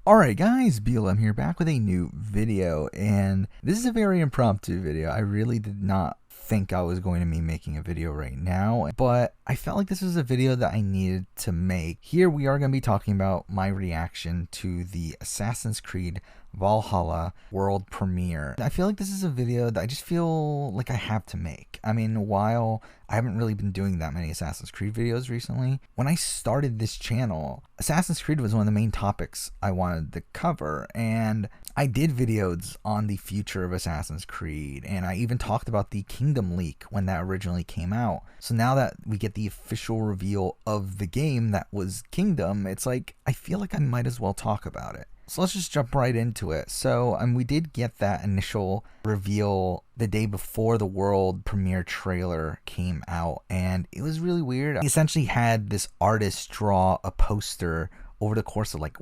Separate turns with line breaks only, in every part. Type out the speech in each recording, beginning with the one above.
Alright guys, BLM here, back with a new video, and this is a very impromptu video. I really did not think I was going to be making a video right now, but I felt like this was a video that I needed to make. Here we are going to be talking about my reaction to the Assassin's Creed Valhalla world premiere. I feel like this is a video that I just feel like I have to make. I mean, while I haven't really been doing that many Assassin's Creed videos recently, when I started this channel, Assassin's Creed was one of the main topics I wanted to cover, and I did videos on the future of Assassin's Creed, and I even talked about the Kingdom leak when that originally came out. So now that we get the official reveal of the game that was Kingdom, it's like, I feel like I might as well talk about it. So let's just jump right into it. So we did get that initial reveal the day before the world premiere trailer came out, and it was really weird. He essentially had this artist draw a poster over the course of like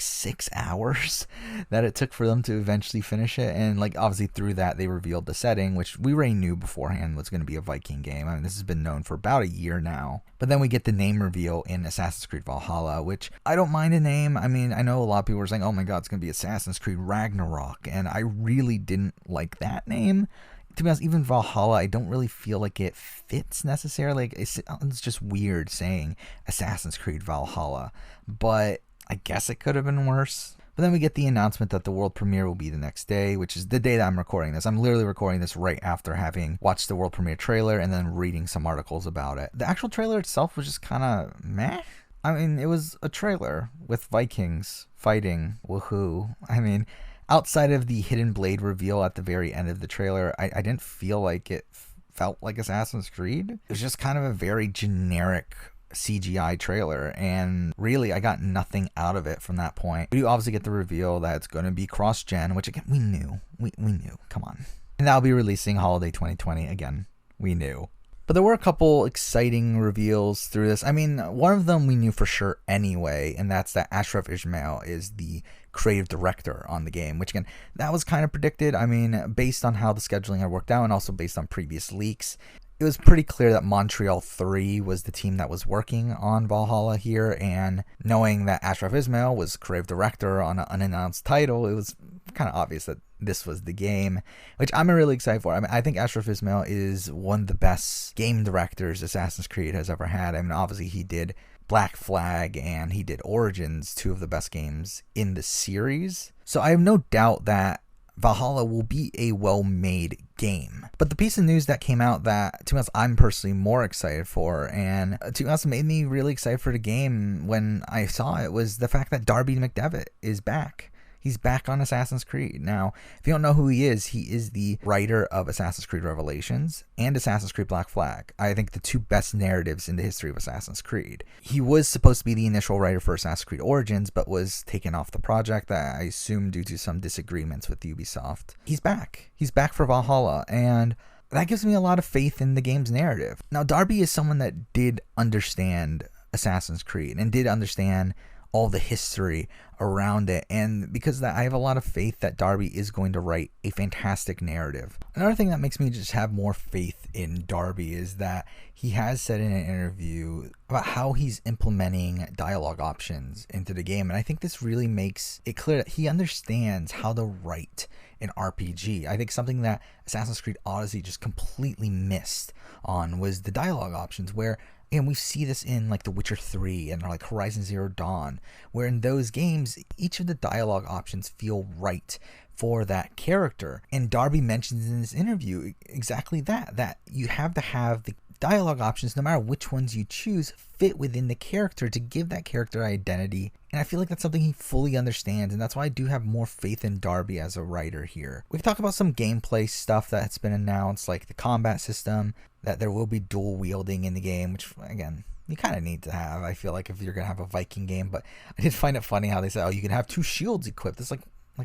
6 hours that it took for them to eventually finish it. And like obviously through that they revealed the setting, which we already knew beforehand was going to be a Viking game. I mean, this has been known for about a year now. But then we get the name reveal in Assassin's Creed Valhalla, which I don't mind a name. I mean, I know a lot of people are saying, oh my god, it's going to be Assassin's Creed Ragnarok, and I really didn't like that name. To be honest, even Valhalla, I don't really feel like it fits necessarily. Like, it's just weird saying Assassin's Creed Valhalla, but I guess it could have been worse. But then we get the announcement that the world premiere will be the next day, which is the day that I'm recording this. I'm literally recording this right after having watched the world premiere trailer and then reading some articles about it. The actual trailer itself was just kind of meh. I mean, it was a trailer with Vikings fighting, woohoo. I mean, outside of the hidden blade reveal at the very end of the trailer, I didn't feel like it felt like Assassin's Creed. It was just kind of a very generic CGI trailer, and really I got nothing out of it from that point. We obviously get the reveal that it's going to be cross-gen, which again, we knew. We knew. Come on. And that'll be releasing holiday 2020. Again, we knew. But there were a couple exciting reveals through this. I mean, one of them we knew for sure anyway, and that's that Ashraf Ismail is the creative director on the game, which again, that was kind of predicted. I mean, based on how the scheduling had worked out and also based on previous leaks, it was pretty clear that Montreal 3 was the team that was working on Valhalla here, and knowing that Ashraf Ismail was creative director on an unannounced title, it was kind of obvious that this was the game, which I'm really excited for. I mean, I think Ashraf Ismail is one of the best game directors Assassin's Creed has ever had. I mean, obviously he did Black Flag and he did Origins, two of the best games in the series. So I have no doubt that Valhalla will be a well-made game. But the piece of news that came out that, to be honest, I'm personally more excited for, and to be honest, made me really excited for the game when I saw it, was the fact that Darby McDevitt is back. He's back on Assassin's Creed. Now, if you don't know who he is the writer of Assassin's Creed Revelations and Assassin's Creed Black Flag. I think the two best narratives in the history of Assassin's Creed. He was supposed to be the initial writer for Assassin's Creed Origins, but was taken off the project, I assume due to some disagreements with Ubisoft. He's back. He's back for Valhalla, and that gives me a lot of faith in the game's narrative. Now, Darby is someone that did understand Assassin's Creed and did understand all the history around it, and because of that, I have a lot of faith that Darby is going to write a fantastic narrative. Another thing that makes me just have more faith in Darby is that he has said in an interview about how he's implementing dialogue options into the game, and I think this really makes it clear that he understands how to write an RPG. I think something that Assassin's Creed Odyssey just completely missed on was the dialogue options, where, and we see this in like The Witcher 3 and like Horizon Zero Dawn, where in those games, each of the dialogue options feel right for that character. And Darby mentions in this interview exactly that you have to have the dialogue options, no matter which ones you choose, fit within the character to give that character identity. And I feel like that's something he fully understands, and that's why I do have more faith in Darby as a writer here. We can talk about some gameplay stuff that's been announced, like the combat system, that there will be dual wielding in the game, which again, you kind of need to have, I feel like, if you're going to have a Viking game. But I did find it funny how they said, oh, you can have 2 shields equipped. It's like,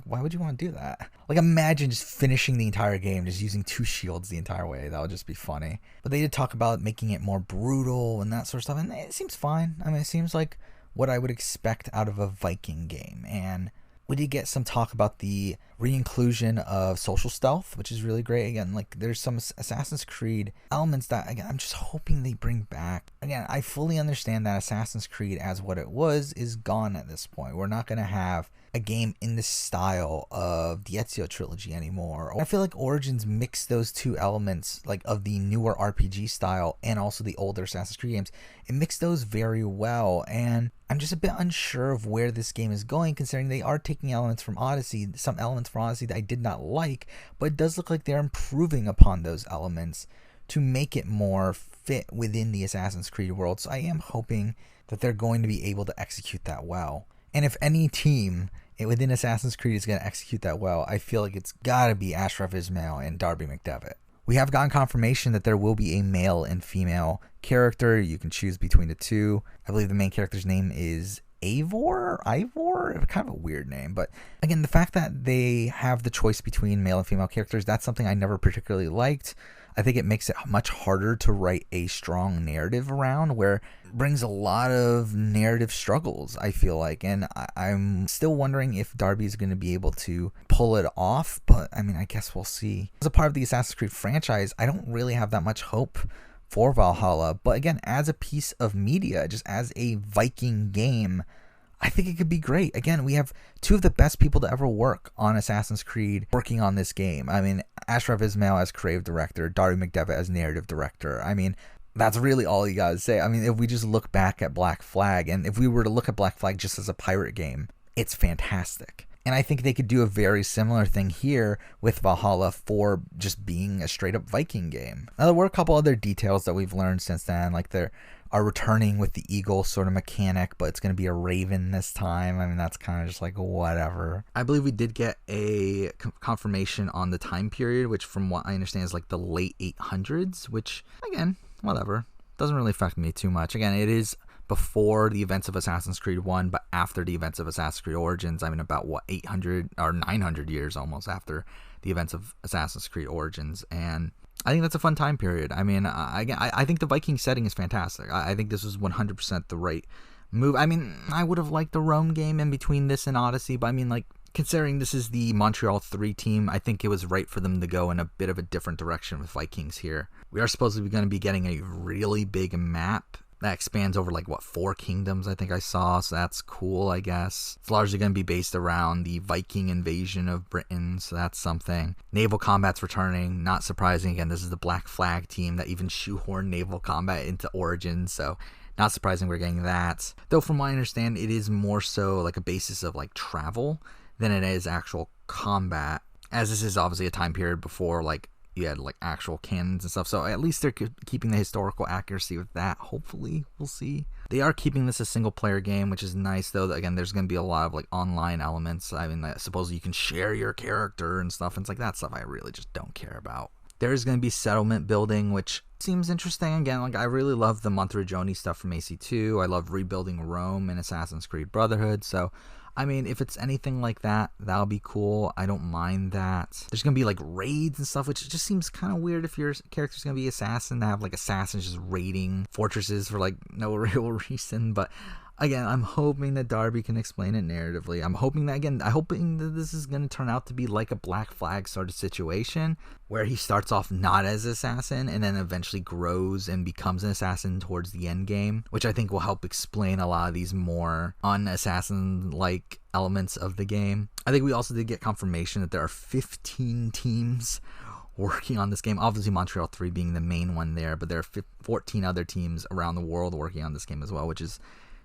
why would you want to do that? Like, imagine just finishing the entire game just using 2 shields the entire way. That would just be funny. But they did talk about making it more brutal and that sort of stuff, and it seems fine. I mean, it seems like what I would expect out of a Viking game. And We did get some talk about the re-inclusion of social stealth, which is really great. Again, like there's some Assassin's Creed elements that, again, I'm just hoping they bring back. Again, I fully understand that Assassin's Creed as what it was is gone at this point. We're not going to have a game in the style of the Ezio trilogy anymore. I feel like Origins mixed those two elements, like of the newer RPG style and also the older Assassin's Creed games. It mixed those very well, and I'm just a bit unsure of where this game is going, considering they are taking elements from Odyssey, some elements from Odyssey that I did not like, but it does look like they're improving upon those elements to make it more fit within the Assassin's Creed world. So I am hoping that they're going to be able to execute that well. And if any team within Assassin's Creed is going to execute that well, I feel like it's got to be Ashraf Ismail and Darby McDevitt. We have gotten confirmation that there will be a male and female character. You can choose between the two. I believe the main character's name is Ivor, kind of a weird name. But again, the fact that they have the choice between male and female characters, that's something I never particularly liked. I think it makes it much harder to write a strong narrative around, where it brings a lot of narrative struggles, I feel like. And I'm still wondering if Darby is going to be able to pull it off, but I mean, I guess we'll see. As a part of the Assassin's Creed franchise, I don't really have that much hope for Valhalla, but again, as a piece of media, just as a Viking game, I think it could be great. Again, we have two of the best people to ever work on Assassin's Creed working on this game. I mean, Ashraf Ismail as creative director, Darby McDevitt as narrative director. I mean, that's really all you gotta say. I mean, if we just look back at Black Flag, and if we were to look at Black Flag just as a pirate game, it's fantastic. And I think they could do a very similar thing here with Valhalla for just being a straight up Viking game. Now, there were a couple other details that we've learned since then, like they are returning with the eagle sort of mechanic, but it's going to be a raven this time. I mean, that's kind of just like whatever. I believe we did get a confirmation on the time period, which from what I understand is like the late 800s, which again, whatever. Doesn't really affect me too much. Again, it is before the events of Assassin's Creed 1, but after the events of Assassin's Creed Origins. I mean, about 800 or 900 years almost after the events of Assassin's Creed Origins. And I think that's a fun time period. I mean, I think the Viking setting is fantastic. I think this was 100% the right move. I mean, I would have liked the Rome game in between this and Odyssey, but I mean, like, considering this is the Montreal 3 team, I think it was right for them to go in a bit of a different direction with Vikings here. We are supposed to be going to be getting a really big map that expands over 4 kingdoms, I think I saw, so that's cool, I guess. It's largely going to be based around the Viking invasion of Britain, so that's something. Naval combat's returning, not surprising. Again, this is the Black Flag team that even shoehorned naval combat into Origins, so not surprising we're getting that. Though from what I understand, it is more so like a basis of travel than it is actual combat, as this is obviously a time period before you had actual cannons and stuff, so at least they're keeping the historical accuracy with that. Hopefully, we'll see. They are keeping this a single player game, which is nice, though. Again, there's going to be a lot of online elements. I mean, supposedly you can share your character and stuff, and it's that stuff I really just don't care about. There's going to be settlement building, which seems interesting. Again, I really love the Monteriggioni stuff from AC2. I love rebuilding Rome in Assassin's Creed Brotherhood, so I mean, if it's anything like that, that'll be cool. I don't mind that. There's going to be raids and stuff, which just seems kind of weird if your character's going to be assassin, to have assassins just raiding fortresses for no real reason. But again, I'm hoping that Darby can explain it narratively. I'm hoping that this is going to turn out to be like a Black Flag sort of situation, where he starts off not as assassin and then eventually grows and becomes an assassin towards the end game, which I think will help explain a lot of these more unassassin-like elements of the game. I think we also did get confirmation that there are 15 teams working on this game. Obviously Montreal 3 being the main one there, but there are 14 other teams around the world working on this game as well, which is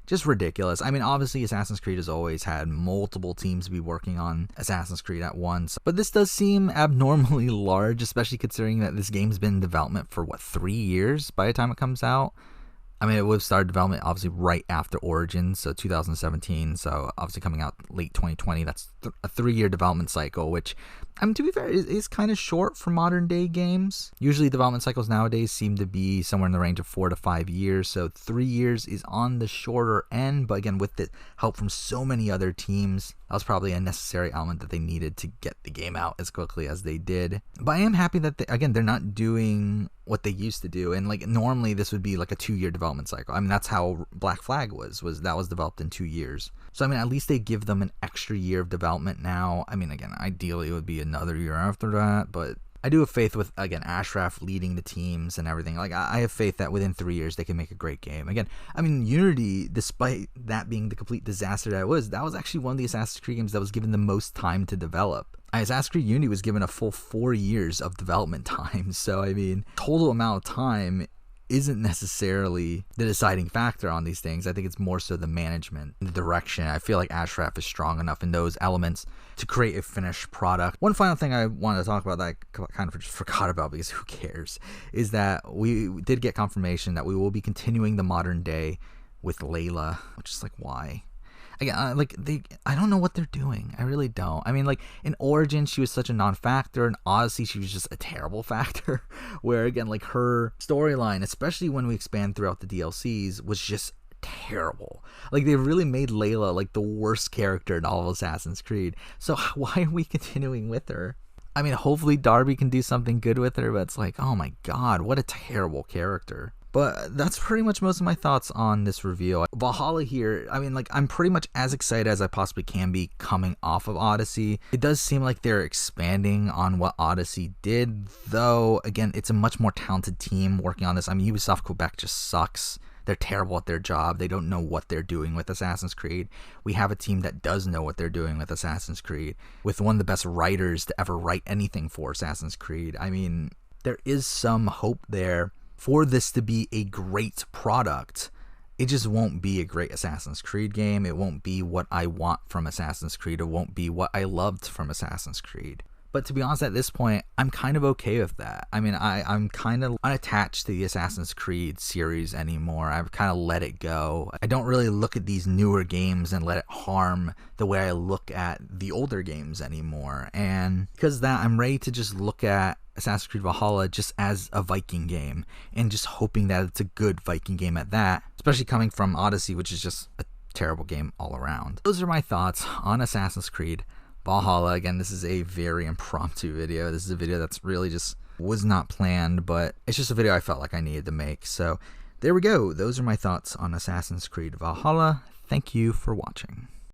just ridiculous. I mean, obviously Assassin's Creed has always had multiple teams be working on Assassin's Creed at once, but this does seem abnormally large, especially considering that this game's been in development for 3 years by the time it comes out. I mean, it would have started development obviously right after Origins, so 2017, so obviously coming out late 2020. That's a 3-year development cycle, which I mean, to be fair, it is kind of short for modern day games. Usually development cycles nowadays seem to be somewhere in the range of 4 to 5 years. So 3 years is on the shorter end. But again, with the help from so many other teams, that was probably a necessary element that they needed to get the game out as quickly as they did. But I am happy that, they're not doing what they used to do. And like normally this would be like a 2-year development cycle. I mean, that's how Black Flag was developed in 2 years. So I mean, at least they give them an extra year of development now. I mean, again, ideally it would be another year after that, but I do have faith with, again, Ashraf leading the teams and everything. Like, I have faith that within 3 years they can make a great game. Again, I mean, Unity, despite that being the complete disaster that was actually one of the Assassin's Creed games that was given the most time to develop. Assassin's Creed Unity was given a full 4 years of development time. So, I mean, total amount of time isn't necessarily the deciding factor on these things. I think it's more so the management, the direction. I feel like Ashraf is strong enough in those elements to create a finished product. One final thing I wanted to talk about that I kind of just forgot about because who cares, is that we did get confirmation that we will be continuing the modern day with Layla, which is like, why? Again, I don't know what they're doing. I really don't. I mean, like, in Origin, she was such a non-factor. In Odyssey, she was just a terrible factor. Where, again, like, her storyline, especially when we expand throughout the DLCs, was just terrible. Like, they really made Layla, like, the worst character in all of Assassin's Creed. So why are we continuing with her? I mean, hopefully Darby can do something good with her, but it's like, oh my god, what a terrible character. But that's pretty much most of my thoughts on this review. Valhalla here, I mean, like, I'm pretty much as excited as I possibly can be coming off of Odyssey. It does seem like they're expanding on what Odyssey did, though, again, it's a much more talented team working on this. I mean, Ubisoft Quebec just sucks. They're terrible at their job. They don't know what they're doing with Assassin's Creed. We have a team that does know what they're doing with Assassin's Creed, with one of the best writers to ever write anything for Assassin's Creed. I mean, there is some hope there for this to be a great product. It just won't be a great Assassin's Creed game. It won't be what I want from Assassin's Creed. It won't be what I loved from Assassin's Creed. But to be honest, at this point, I'm kind of okay with that. I mean, I'm kind of unattached to the Assassin's Creed series anymore. I've kind of let it go. I don't really look at these newer games and let it harm the way I look at the older games anymore. And because of that, I'm ready to just look at Assassin's Creed Valhalla just as a Viking game and just hoping that it's a good Viking game at that, especially coming from Odyssey, which is just a terrible game all around. Those are my thoughts on Assassin's Creed Valhalla. Again, this is a very impromptu video. This is a video that's really just was not planned, but it's just a video I felt like I needed to make. So there we go. Those are my thoughts on Assassin's Creed Valhalla. Thank you for watching.